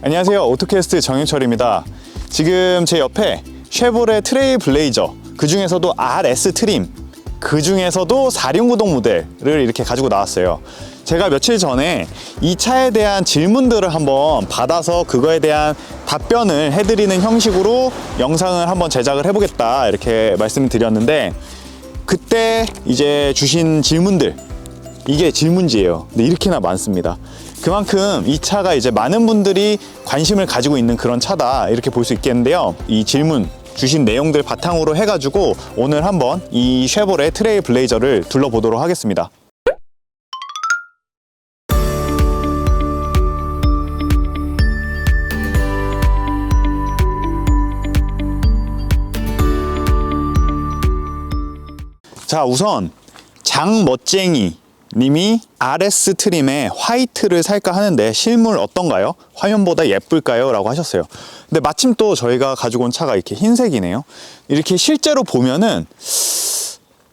안녕하세요, 오토캐스트 정윤철입니다. 지금 제 옆에 쉐보레 트레일 블레이저, 그 중에서도 RS 트림, 그 중에서도 4륜구동 모델을 이렇게 가지고 나왔어요. 제가 며칠 전에 이 차에 대한 질문들을 한번 받아서 그거에 대한 답변을 해드리는 형식으로 영상을 한번 제작을 해보겠다 이렇게 말씀을 드렸는데, 그때 이제 주신 질문들, 이게 질문지예요. 근데 이렇게나 많습니다. 그만큼 이 차가 이제 많은 분들이 관심을 가지고 있는 그런 차다 이렇게 볼 수 있겠는데요. 이 질문 주신 내용들 바탕으로 해가지고 오늘 한번 이 쉐보레 트레일 블레이저를 둘러보도록 하겠습니다. 자, 우선 장멋쟁이 님이 RS 트림에 화이트를 살까 하는데 실물 어떤가요? 화면보다 예쁠까요? 라고 하셨어요. 근데 마침 또 저희가 가지고 온 차가 이렇게 흰색이네요. 이렇게 실제로 보면은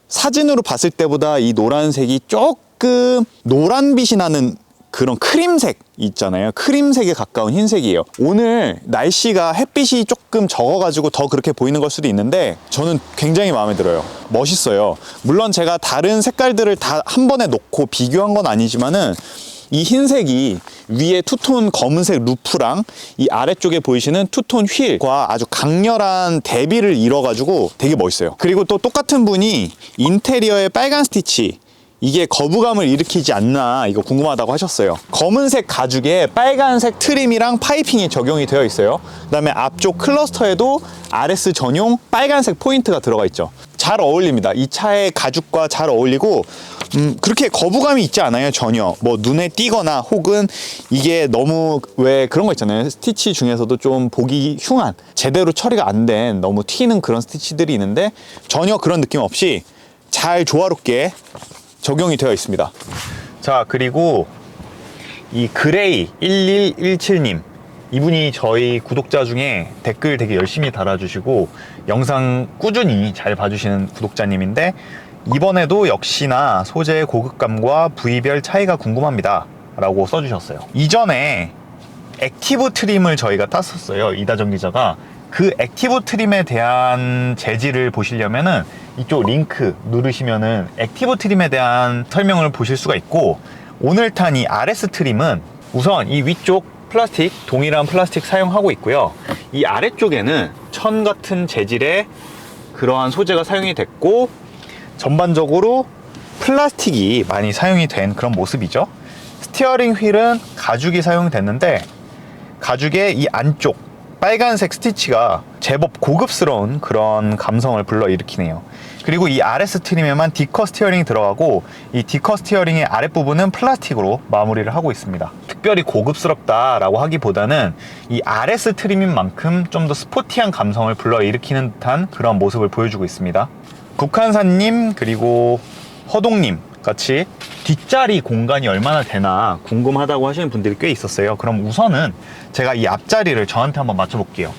사진으로 봤을 때보다 이 노란색이 조금 노란빛이 나는 그런 크림색 있잖아요. 크림색에 가까운 흰색이에요. 오늘 날씨가 햇빛이 조금 적어가지고 더 그렇게 보이는 걸 수도 있는데 저는 굉장히 마음에 들어요. 멋있어요. 물론 제가 다른 색깔들을 다 한 번에 놓고 비교한 건 아니지만은 이 흰색이 위에 투톤 검은색 루프랑 이 아래쪽에 보이시는 투톤 휠과 아주 강렬한 대비를 이뤄가지고 되게 멋있어요. 그리고 또 똑같은 분이 인테리어에 빨간 스티치, 이게 거부감을 일으키지 않나 이거 궁금하다고 하셨어요. 검은색 가죽에 빨간색 트림이랑 파이핑이 적용이 되어 있어요. 그 다음에 앞쪽 클러스터에도 RS 전용 빨간색 포인트가 들어가 있죠. 잘 어울립니다. 이 차의 가죽과 잘 어울리고 그렇게 거부감이 있지 않아요. 전혀 뭐 눈에 띄거나 혹은 이게 너무 왜 그런 거 있잖아요. 스티치 중에서도 좀 보기 흉한, 제대로 처리가 안 된 너무 튀는 그런 스티치들이 있는데 전혀 그런 느낌 없이 잘 조화롭게 적용이 되어 있습니다. 자, 그리고 이 그레이 1117님, 이분이 저희 구독자 중에 댓글 되게 열심히 달아주시고 영상 꾸준히 잘 봐주시는 구독자님인데, 이번에도 역시나 소재의 고급감과 부위별 차이가 궁금합니다 라고 써주셨어요. 이전에 액티브 트림을 저희가 땄었어요, 이다정 기자가. 그 액티브 트림에 대한 재질을 보시려면은 이쪽 링크 누르시면은 액티브 트림에 대한 설명을 보실 수가 있고, 오늘 탄 이 RS 트림은 우선 이 위쪽 플라스틱, 동일한 플라스틱 사용하고 있고요. 이 아래쪽에는 천 같은 재질의 그러한 소재가 사용이 됐고, 전반적으로 플라스틱이 많이 사용이 된 그런 모습이죠. 스티어링 휠은 가죽이 사용됐는데 가죽의 이 안쪽 빨간색 스티치가 제법 고급스러운 그런 감성을 불러일으키네요. 그리고 이 RS 트림에만 디커 스티어링이 들어가고, 이 디커 스티어링의 아랫부분은 플라스틱으로 마무리를 하고 있습니다. 특별히 고급스럽다라고 하기보다는 이 RS 트림인 만큼 좀 더 스포티한 감성을 불러일으키는 듯한 그런 모습을 보여주고 있습니다. 국한사님 그리고 허동님 같이 뒷자리 공간이 얼마나 되나 궁금하다고 하시는 분들이 꽤 있었어요. 그럼 우선은 제가 이 앞자리를 저한테 한번 맞춰볼게요.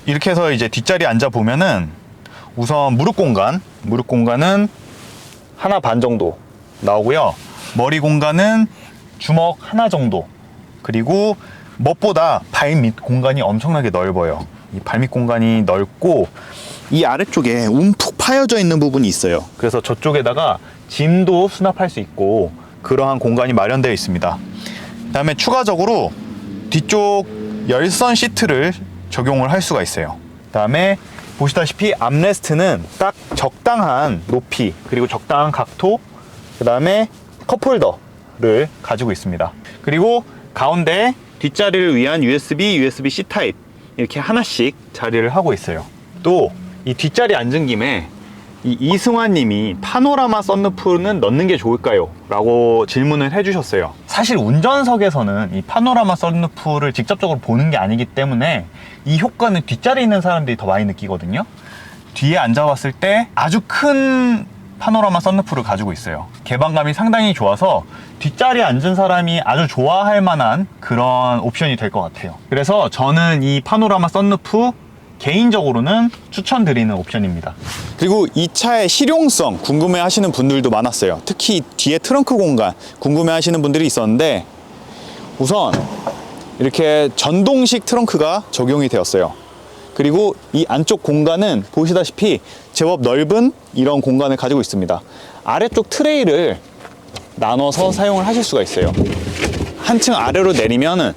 이렇게 해서 이제 뒷자리에 앉아 보면은 우선 무릎 공간은 하나 반 정도 나오고요. 머리 공간은 주먹 하나 정도. 그리고 무엇보다 발밑 공간이 엄청나게 넓어요. 이 발밑 공간이 넓고 이 아래쪽에 움푹 파여져 있는 부분이 있어요. 그래서 저쪽에다가 짐도 수납할 수 있고 그러한 공간이 마련되어 있습니다. 그 다음에 추가적으로 뒤쪽 열선 시트를 적용을 할 수가 있어요. 그 다음에 보시다시피 암레스트는 딱 적당한 높이, 그리고 적당한 각도, 그 다음에 컵홀더를 가지고 있습니다. 그리고 가운데 뒷자리를 위한 USB-C 타입 이렇게 하나씩 자리를 하고 있어요. 또 이 뒷자리 앉은 김에 이 이승환 님이 파노라마 썬루프는 넣는 게 좋을까요? 라고 질문을 해주셨어요. 사실 운전석에서는 이 파노라마 썬루프를 직접적으로 보는 게 아니기 때문에 이 효과는 뒷자리에 있는 사람들이 더 많이 느끼거든요. 뒤에 앉아봤을 때 아주 큰 파노라마 썬루프를 가지고 있어요. 개방감이 상당히 좋아서 뒷자리에 앉은 사람이 아주 좋아할 만한 그런 옵션이 될 것 같아요. 그래서 저는 이 파노라마 썬루프 개인적으로는 추천드리는 옵션입니다. 그리고 이 차의 실용성 궁금해 하시는 분들도 많았어요. 특히 뒤에 트렁크 공간 궁금해 하시는 분들이 있었는데, 우선 이렇게 전동식 트렁크가 적용이 되었어요. 그리고 이 안쪽 공간은 보시다시피 제법 넓은 이런 공간을 가지고 있습니다. 아래쪽 트레이를 나눠서 사용을 하실 수가 있어요. 한층 아래로 내리면은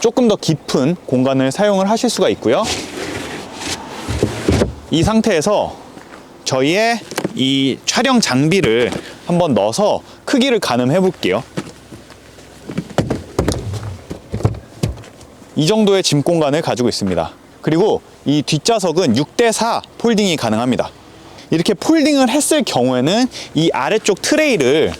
조금 더 깊은 공간을 사용을 하실 수가 있고요. 이 상태에서 저희의 이 촬영 장비를 한번 넣어서 크기를 가늠해 볼게요. 이 정도의 짐 공간을 가지고 있습니다. 그리고 이 뒷좌석은 6대4 폴딩이 가능합니다. 이렇게 폴딩을 했을 경우에는 이 아래쪽 트레이를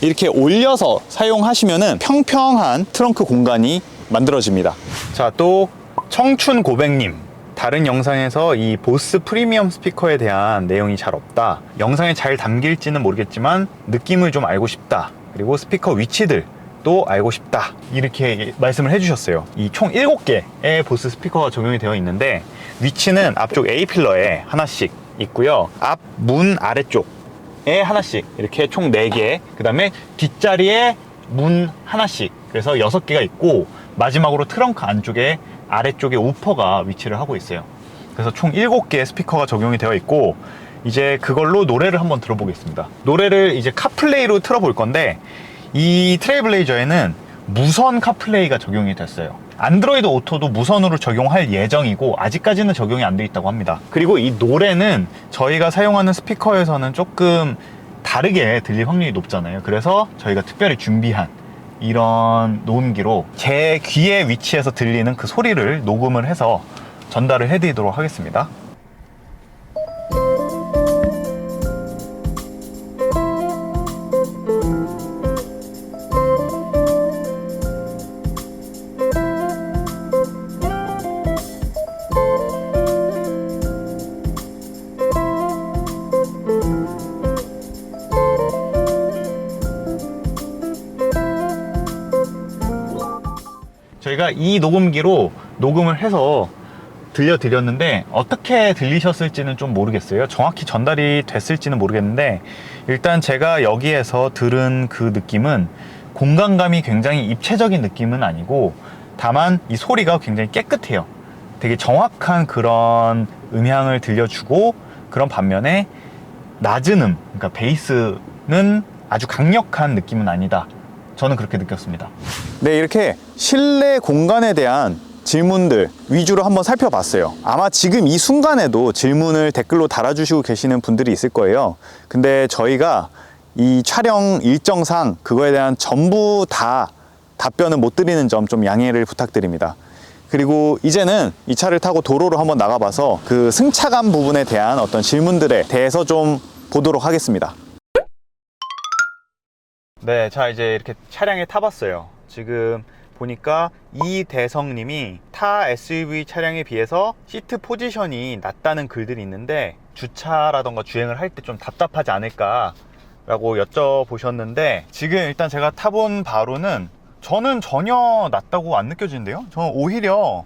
이렇게 올려서 사용하시면은 평평한 트렁크 공간이 만들어집니다. 자, 또 청춘 고백님, 다른 영상에서 이 보스 프리미엄 스피커에 대한 내용이 잘 없다, 영상에 잘 담길지는 모르겠지만 느낌을 좀 알고 싶다, 그리고 스피커 위치들도 알고 싶다, 이렇게 말씀을 해주셨어요. 이 총 7개의 보스 스피커가 적용이 되어 있는데, 위치는 앞쪽 A필러에 하나씩 있고요, 앞 문 아래쪽에 하나씩, 이렇게 총 4개, 그 다음에 뒷자리에 문 하나씩, 그래서 6개가 있고, 마지막으로 트렁크 안쪽에 아래쪽에 우퍼가 위치를 하고 있어요. 그래서 총 7개의 스피커가 적용이 되어 있고, 이제 그걸로 노래를 한번 들어보겠습니다. 노래를 이제 카플레이로 틀어볼 건데, 이 트레이블레이저에는 무선 카플레이가 적용이 됐어요. 안드로이드 오토도 무선으로 적용할 예정이고, 아직까지는 적용이 안 돼 있다고 합니다. 그리고 이 노래는 저희가 사용하는 스피커에서는 조금 다르게 들릴 확률이 높잖아요. 그래서 저희가 특별히 준비한 이런 녹음기로 제 귀의 위치에서 들리는 그 소리를 녹음을 해서 전달을 해드리도록 하겠습니다. 저희가 이 녹음기로 녹음을 해서 들려드렸는데 어떻게 들리셨을지는 좀 모르겠어요. 정확히 전달이 됐을지는 모르겠는데, 일단 제가 여기에서 들은 그 느낌은 공간감이 굉장히 입체적인 느낌은 아니고, 다만 이 소리가 굉장히 깨끗해요. 되게 정확한 그런 음향을 들려주고, 그런 반면에 낮은 그러니까 베이스는 아주 강력한 느낌은 아니다, 저는 그렇게 느꼈습니다. 네, 이렇게 실내 공간에 대한 질문들 위주로 한번 살펴봤어요. 아마 지금 이 순간에도 질문을 댓글로 달아주시고 계시는 분들이 있을 거예요. 근데 저희가 이 촬영 일정상 그거에 대한 전부 다 답변을 못 드리는 점 좀 양해를 부탁드립니다. 그리고 이제는 이 차를 타고 도로로 한번 나가봐서 그 승차감 부분에 대한 어떤 질문들에 대해서 좀 보도록 하겠습니다. 네, 자, 이제 이렇게 차량에 타봤어요. 지금 보니까 이대성님이 타 SUV 차량에 비해서 시트 포지션이 낮다는 글들이 있는데, 주차라던가 주행을 할 때 좀 답답하지 않을까 라고 여쭤보셨는데, 지금 일단 제가 타본 바로는 저는 전혀 낮다고 안 느껴지는데요. 저는 오히려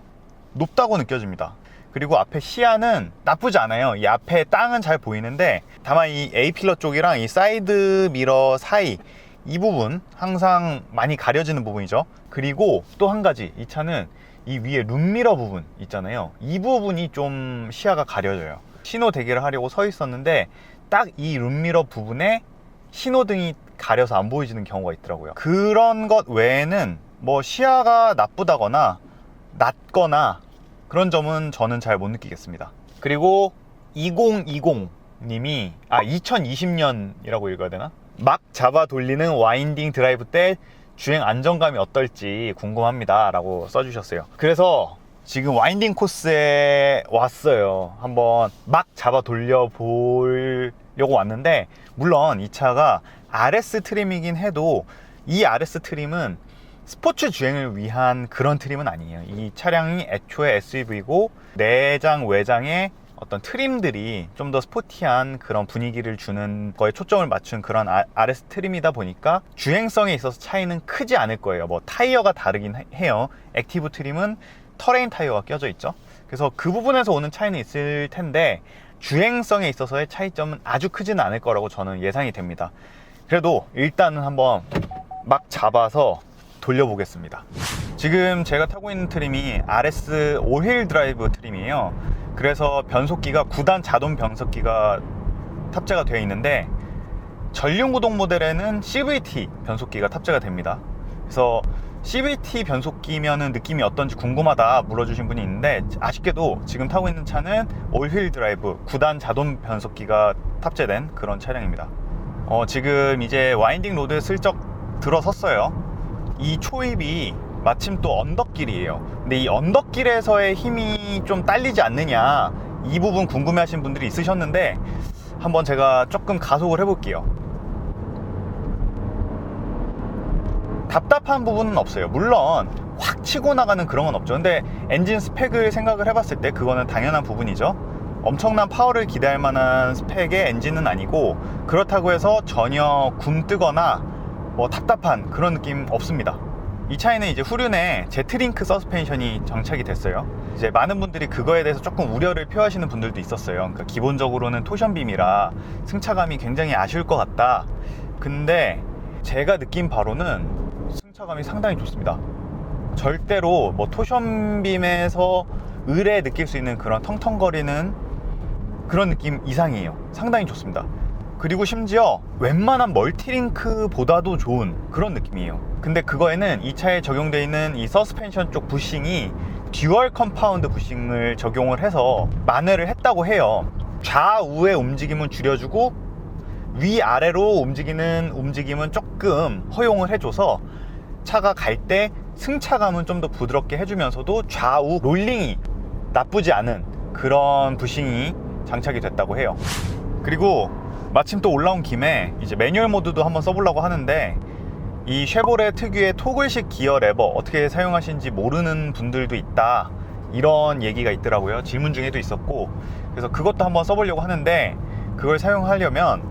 높다고 느껴집니다. 그리고 앞에 시야는 나쁘지 않아요. 이 앞에 땅은 잘 보이는데, 다만 이 A필러 쪽이랑 이 사이드 미러 사이, 이 부분 항상 많이 가려지는 부분이죠. 그리고 또 한 가지, 이 차는 이 위에 룸미러 부분 있잖아요. 이 부분이 좀 시야가 가려져요. 신호 대기를 하려고 서 있었는데 딱 이 룸미러 부분에 신호등이 가려서 안 보여지는 경우가 있더라고요. 그런 것 외에는 뭐 시야가 나쁘다거나 낮거나 그런 점은 저는 잘 못 느끼겠습니다. 그리고 2020님이 2020년이라고 읽어야 되나? 막 잡아 돌리는 와인딩 드라이브 때 주행 안정감이 어떨지 궁금합니다 라고 써주셨어요. 그래서 지금 와인딩 코스에 왔어요. 한번 막 잡아 돌려 보려고 왔는데, 물론 이 차가 RS 트림이긴 해도 이 RS 트림은 스포츠 주행을 위한 그런 트림은 아니에요. 이 차량이 애초에 SUV고 내장 외장에 어떤 트림들이 좀 더 스포티한 그런 분위기를 주는 거에 초점을 맞춘 그런 RS 트림이다 보니까 주행성에 있어서 차이는 크지 않을 거예요. 뭐 타이어가 다르긴 해요. 액티브 트림은 터레인 타이어가 껴져 있죠. 그래서 그 부분에서 오는 차이는 있을 텐데, 주행성에 있어서의 차이점은 아주 크지는 않을 거라고 저는 예상이 됩니다. 그래도 일단은 한번 막 잡아서 돌려보겠습니다. 지금 제가 타고 있는 트림이 RS 5휠 드라이브 트림이에요. 그래서 변속기가 9단 자동 변속기가 탑재가 되어 있는데, 전륜구동 모델에는 CVT 변속기가 탑재가 됩니다. 그래서 CVT 변속기면은 느낌이 어떤지 궁금하다 물어주신 분이 있는데, 아쉽게도 지금 타고 있는 차는 올휠 드라이브 9단 자동 변속기가 탑재된 그런 차량입니다. 지금 이제 와인딩 로드에 슬쩍 들어섰어요. 이 초입이 마침 또 언덕길이에요. 근데 이 언덕길에서의 힘이 좀 딸리지 않느냐, 이 부분 궁금해 하신 분들이 있으셨는데, 한번 제가 조금 가속을 해볼게요. 답답한 부분은 없어요. 물론 확 치고 나가는 그런 건 없죠. 근데 엔진 스펙을 생각을 해봤을 때 그거는 당연한 부분이죠. 엄청난 파워를 기대할 만한 스펙의 엔진은 아니고, 그렇다고 해서 전혀 굼뜨거나 뭐 답답한 그런 느낌 없습니다. 이 차에는 이제 후륜에 제트링크 서스펜션이 장착이 됐어요. 이제 많은 분들이 그거에 대해서 조금 우려를 표하시는 분들도 있었어요. 그러니까 기본적으로는 토션빔이라 승차감이 굉장히 아쉬울 것 같다. 근데 제가 느낀 바로는 승차감이 상당히 좋습니다. 절대로 뭐 토션빔에서 을에 느낄 수 있는 그런 텅텅거리는 그런 느낌 이상이에요. 상당히 좋습니다. 그리고 심지어 웬만한 멀티링크보다도 좋은 그런 느낌이에요. 근데 그거에는 이 차에 적용되어 있는 이 서스펜션 쪽 부싱이 듀얼 컴파운드 부싱을 적용을 해서 만회를 했다고 해요. 좌우의 움직임은 줄여주고 위아래로 움직이는 움직임은 조금 허용을 해줘서 차가 갈 때 승차감은 좀 더 부드럽게 해주면서도 좌우 롤링이 나쁘지 않은 그런 부싱이 장착이 됐다고 해요. 그리고 마침 또 올라온 김에 이제 매뉴얼 모드도 한번 써보려고 하는데, 이 쉐보레 특유의 토글식 기어 레버 어떻게 사용하시는지 모르는 분들도 있다, 이런 얘기가 있더라고요. 질문 중에도 있었고, 그래서 그것도 한번 써보려고 하는데, 그걸 사용하려면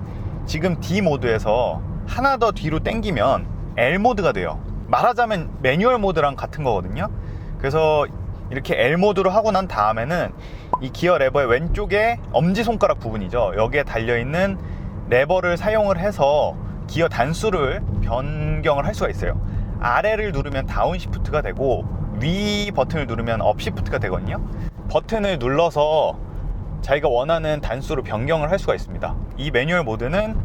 지금 D 모드에서 하나 더 뒤로 당기면 L 모드가 돼요. 말하자면 매뉴얼 모드랑 같은 거거든요. 그래서 이렇게 L 모드로 하고 난 다음에는 이 기어 레버의 왼쪽에 엄지손가락 부분이죠, 여기에 달려있는 레버를 사용을 해서 기어 단수를 변경을 할 수가 있어요. 아래를 누르면 다운 시프트가 되고 위 버튼을 누르면 업 시프트가 되거든요. 버튼을 눌러서 자기가 원하는 단수로 변경을 할 수가 있습니다. 이 매뉴얼 모드는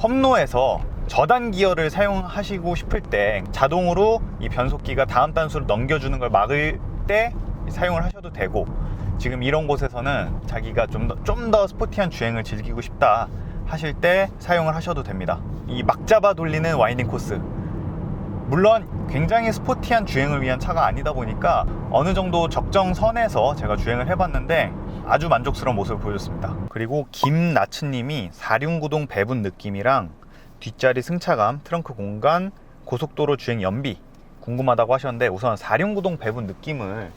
험로에서 저단 기어를 사용하시고 싶을 때 자동으로 이 변속기가 다음 단수로 넘겨주는 걸 막을 때 사용을 하셔도 되고, 지금 이런 곳에서는 자기가 좀 더 스포티한 주행을 즐기고 싶다 하실 때 사용을 하셔도 됩니다. 이 막 잡아 돌리는 와인딩 코스, 물론 굉장히 스포티한 주행을 위한 차가 아니다 보니까 어느 정도 적정선에서 제가 주행을 해봤는데 아주 만족스러운 모습을 보여줬습니다. 그리고 김나츠님이 4륜구동 배분 느낌이랑 뒷자리 승차감, 트렁크 공간, 고속도로 주행 연비 궁금하다고 하셨는데, 우선 4륜구동 배분 느낌을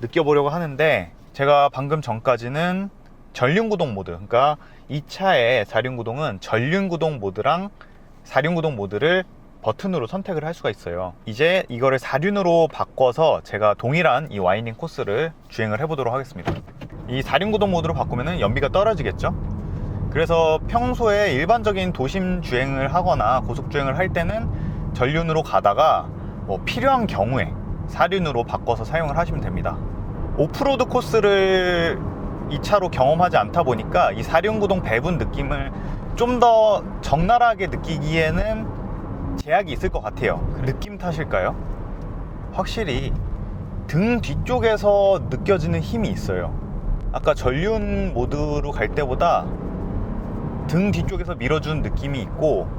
느껴보려고 하는데, 제가 방금 전까지는 전륜구동 모드, 그러니까 이 차의 4륜구동은 전륜구동 모드랑 4륜구동 모드를 버튼으로 선택을 할 수가 있어요. 이제 이거를 4륜으로 바꿔서 제가 동일한 이 와인딩 코스를 주행을 해보도록 하겠습니다. 이 4륜구동 모드로 바꾸면 연비가 떨어지겠죠. 그래서 평소에 일반적인 도심 주행을 하거나 고속 주행을 할 때는 전륜으로 가다가 뭐 필요한 경우에 4륜으로 바꿔서 사용을 하시면 됩니다. 오프로드 코스를 이 차로 경험하지 않다 보니까 이 4륜구동 배분 느낌을 좀 더 적나라하게 느끼기에는 제약이 있을 것 같아요. 그 느낌 탓일까요? 확실히 등 뒤쪽에서 느껴지는 힘이 있어요. 아까 전륜 모드로 갈 때보다 등 뒤쪽에서 밀어주는 느낌이 있고,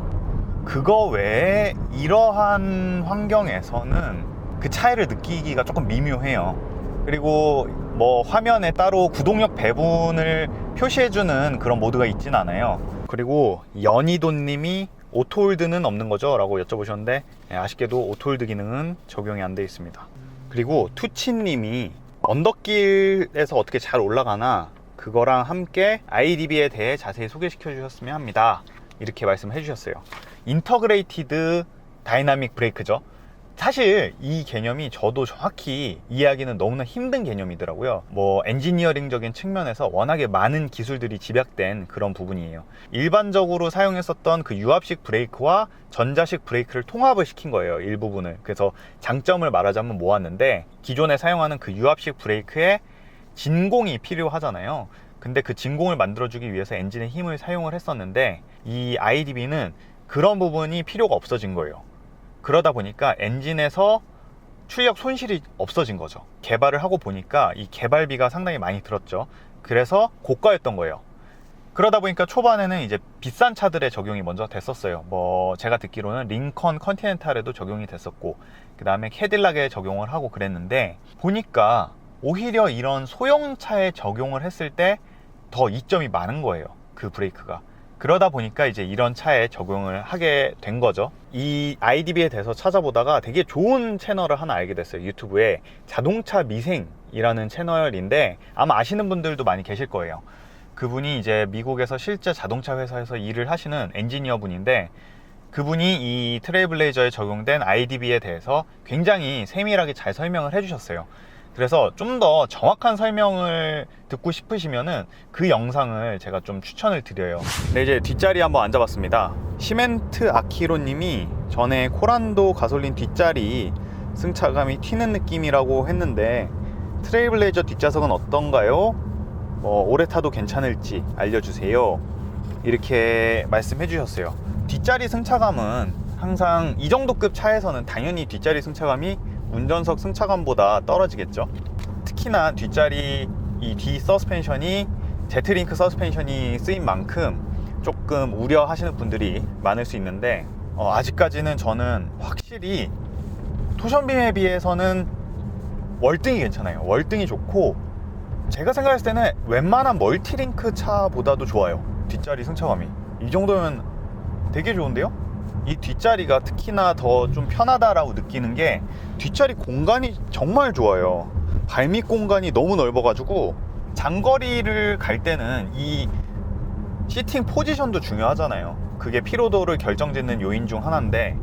그거 외에 이러한 환경에서는 그 차이를 느끼기가 조금 미묘해요. 그리고 뭐 화면에 따로 구동력 배분을 표시해주는 그런 모드가 있진 않아요. 그리고 연희도님이 오토홀드는 없는 거죠? 라고 여쭤보셨는데, 아쉽게도 오토홀드 기능은 적용이 안 되어 있습니다. 그리고 투치님이 언덕길에서 어떻게 잘 올라가나 그거랑 함께 IDB에 대해 자세히 소개시켜 주셨으면 합니다, 이렇게 말씀해 주셨어요. 인터그레이티드 다이나믹 브레이크죠. 사실 이 개념이 저도 정확히 이해하기는 너무나 힘든 개념이더라고요. 뭐 엔지니어링적인 측면에서 워낙에 많은 기술들이 집약된 그런 부분이에요. 일반적으로 사용했었던 그 유압식 브레이크와 전자식 브레이크를 통합을 시킨 거예요, 일부분을. 그래서 장점을 말하자면 모았는데, 기존에 사용하는 그 유압식 브레이크에 진공이 필요하잖아요. 근데 그 진공을 만들어주기 위해서 엔진의 힘을 사용을 했었는데, 이 IDB는 그런 부분이 필요가 없어진 거예요. 그러다 보니까 엔진에서 출력 손실이 없어진 거죠. 개발을 하고 보니까 이 개발비가 상당히 많이 들었죠. 그래서 고가였던 거예요. 그러다 보니까 초반에는 이제 비싼 차들에 적용이 먼저 됐었어요. 뭐 제가 듣기로는 링컨 컨티넨탈에도 적용이 됐었고, 그 다음에 캐딜락에 적용을 하고 그랬는데, 보니까 오히려 이런 소형차에 적용을 했을 때 더 이점이 많은 거예요, 그 브레이크가. 그러다 보니까 이제 이런 차에 적용을 하게 된 거죠. 이 IDB에 대해서 찾아보다가 되게 좋은 채널을 하나 알게 됐어요. 유튜브에 자동차 미생이라는 채널인데, 아마 아시는 분들도 많이 계실 거예요. 그분이 이제 미국에서 실제 자동차 회사에서 일을 하시는 엔지니어 분인데, 그분이 이 트레일블레이저에 적용된 IDB에 대해서 굉장히 세밀하게 잘 설명을 해주셨어요. 그래서 좀 더 정확한 설명을 듣고 싶으시면은 그 영상을 제가 좀 추천을 드려요. 네, 이제 뒷자리 한번 앉아봤습니다. 시멘트 아키로 님이 전에 코란도 가솔린 뒷자리 승차감이 튀는 느낌이라고 했는데, 트레일블레이저 뒷좌석은 어떤가요? 오래 타도 괜찮을지 알려주세요, 이렇게 말씀해 주셨어요. 뒷자리 승차감은 항상 이 정도 급 차에서는 당연히 뒷자리 승차감이 운전석 승차감보다 떨어지겠죠. 특히나 뒷자리 이 뒤 서스펜션이 제트링크 서스펜션이 쓰인 만큼 조금 우려하시는 분들이 많을 수 있는데, 아직까지는 저는 확실히 토션빔에 비해서는 월등히 괜찮아요. 월등히 좋고, 제가 생각했을 때는 웬만한 멀티링크 차보다도 좋아요, 뒷자리 승차감이. 이 정도면 되게 좋은데요? 이 뒷자리가 특히나 더 좀 편하다라고 느끼는 게, 뒷자리 공간이 정말 좋아요. 발밑 공간이 너무 넓어가지고 장거리를 갈 때는 이 시팅 포지션도 중요하잖아요. 그게 피로도를 결정짓는 요인 중 하나인데,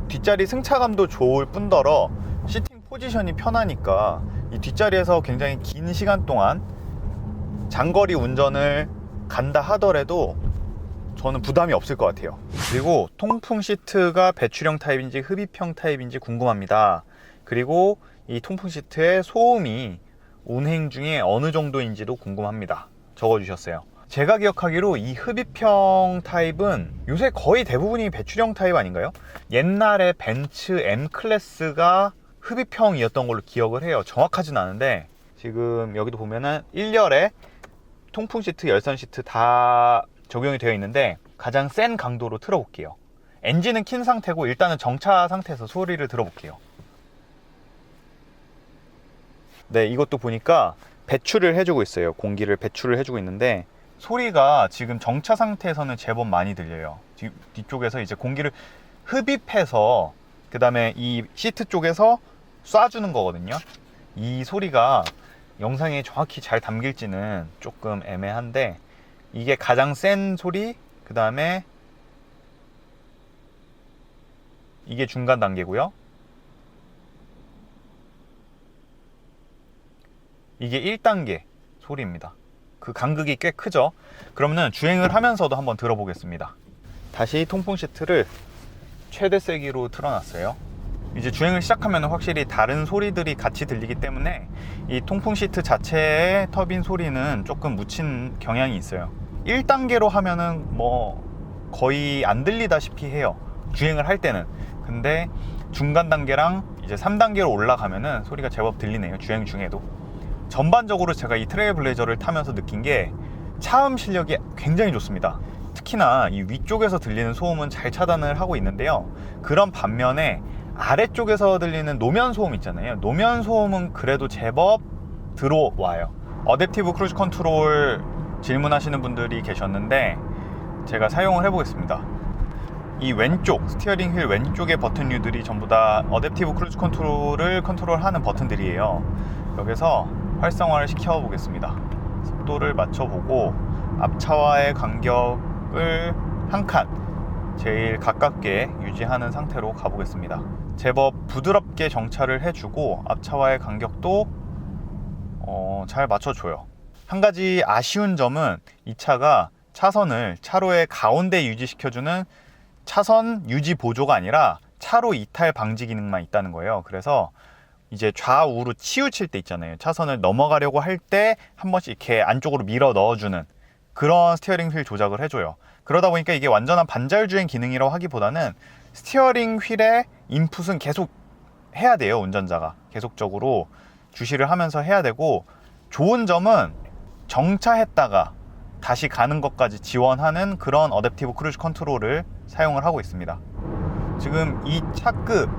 뒷자리 승차감도 좋을 뿐더러 시팅 포지션이 편하니까 이 뒷자리에서 굉장히 긴 시간 동안 장거리 운전을 간다 하더라도 저는 부담이 없을 것 같아요. 그리고 통풍 시트가 배출형 타입인지 흡입형 타입인지 궁금합니다. 그리고 이 통풍 시트의 소음이 운행 중에 어느 정도인지도 궁금합니다, 적어주셨어요. 제가 기억하기로 이 흡입형 타입은 요새 거의 대부분이 배출형 타입 아닌가요? 옛날에 벤츠 M클래스가 흡입형이었던 걸로 기억을 해요. 정확하진 않은데, 지금 여기도 보면은 1열에 통풍 시트, 열선 시트 다 적용이 되어 있는데, 가장 센 강도로 틀어볼게요. 엔진은 킨 상태고 일단은 정차 상태에서 소리를 들어볼게요. 네, 이것도 보니까 배출을 해주고 있어요. 공기를 배출을 해주고 있는데, 소리가 지금 정차 상태에서는 제법 많이 들려요. 뒤쪽에서 이제 공기를 흡입해서 그 다음에 이 시트 쪽에서 쏴주는 거거든요. 이 소리가 영상에 정확히 잘 담길지는 조금 애매한데, 이게 가장 센 소리, 그 다음에 이게 중간 단계고요. 이게 1단계 소리입니다. 그 간극이 꽤 크죠. 그러면 주행을 하면서도 한번 들어보겠습니다. 다시 통풍 시트를 최대 세기로 틀어놨어요. 이제 주행을 시작하면 확실히 다른 소리들이 같이 들리기 때문에 이 통풍 시트 자체의 터빈 소리는 조금 묻힌 경향이 있어요. 1단계로 하면은 뭐 거의 안 들리다시피 해요, 주행을 할 때는. 근데 중간 단계랑 이제 3단계로 올라가면은 소리가 제법 들리네요, 주행 중에도. 전반적으로 제가 이 트레일블레이저를 타면서 느낀 게 차음 실력이 굉장히 좋습니다. 특히나 이 위쪽에서 들리는 소음은 잘 차단을 하고 있는데요, 그런 반면에 아래쪽에서 들리는 노면 소음 있잖아요. 노면 소음은 그래도 제법 들어와요. 어댑티브 크루즈 컨트롤 질문하시는 분들이 계셨는데, 제가 사용을 해보겠습니다. 이 왼쪽 스티어링 휠 왼쪽의 버튼류들이 전부 다 어댑티브 크루즈 컨트롤을 컨트롤하는 버튼들이에요. 여기서 활성화를 시켜 보겠습니다. 속도를 맞춰보고 앞차와의 간격을 한 칸 제일 가깝게 유지하는 상태로 가보겠습니다. 제법 부드럽게 정차를 해주고 앞차와의 간격도 잘 맞춰줘요. 한 가지 아쉬운 점은 이 차가 차선을 차로의 가운데 유지시켜주는 차선 유지 보조가 아니라 차로 이탈 방지 기능만 있다는 거예요. 그래서 이제 좌우로 치우칠 때 있잖아요. 차선을 넘어가려고 할 때 한 번씩 이렇게 안쪽으로 밀어 넣어주는 그런 스티어링 휠 조작을 해줘요. 그러다 보니까 이게 완전한 반자율주행 기능이라고 하기보다는 스티어링 휠의 인풋은 계속 해야 돼요. 운전자가 계속적으로 주시를 하면서 해야 되고, 좋은 점은 정차했다가 다시 가는 것까지 지원하는 그런 어댑티브 크루즈 컨트롤을 사용을 하고 있습니다. 지금 이 차급,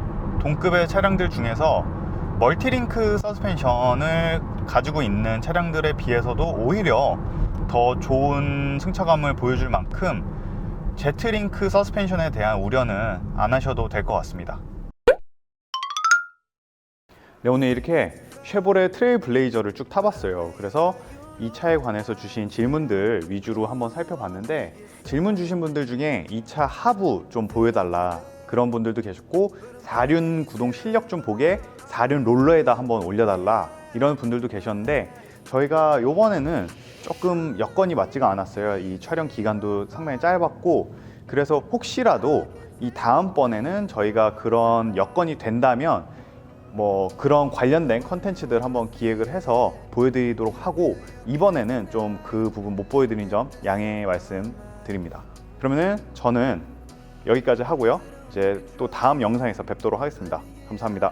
동급의 차량들 중에서 멀티링크 서스펜션을 가지고 있는 차량들에 비해서도 오히려 더 좋은 승차감을 보여줄 만큼 제트링크 서스펜션에 대한 우려는 안 하셔도 될 것 같습니다. 네, 오늘 이렇게 쉐보레 트레일 블레이저를 쭉 타봤어요. 그래서 이 차에 관해서 주신 질문들 위주로 한번 살펴봤는데, 질문 주신 분들 중에 이 차 하부 좀 보여달라 그런 분들도 계셨고, 4륜 구동 실력 좀 보게 4륜 롤러에다 한번 올려달라 이런 분들도 계셨는데, 저희가 요번에는 조금 여건이 맞지가 않았어요. 이 촬영 기간도 상당히 짧았고, 그래서 혹시라도 이 다음번에는 저희가 그런 여건이 된다면 뭐 그런 관련된 컨텐츠들 한번 기획을 해서 보여드리도록 하고, 이번에는 좀 그 부분 못 보여드린 점 양해 말씀드립니다. 그러면은 저는 여기까지 하고요. 이제 또 다음 영상에서 뵙도록 하겠습니다. 감사합니다.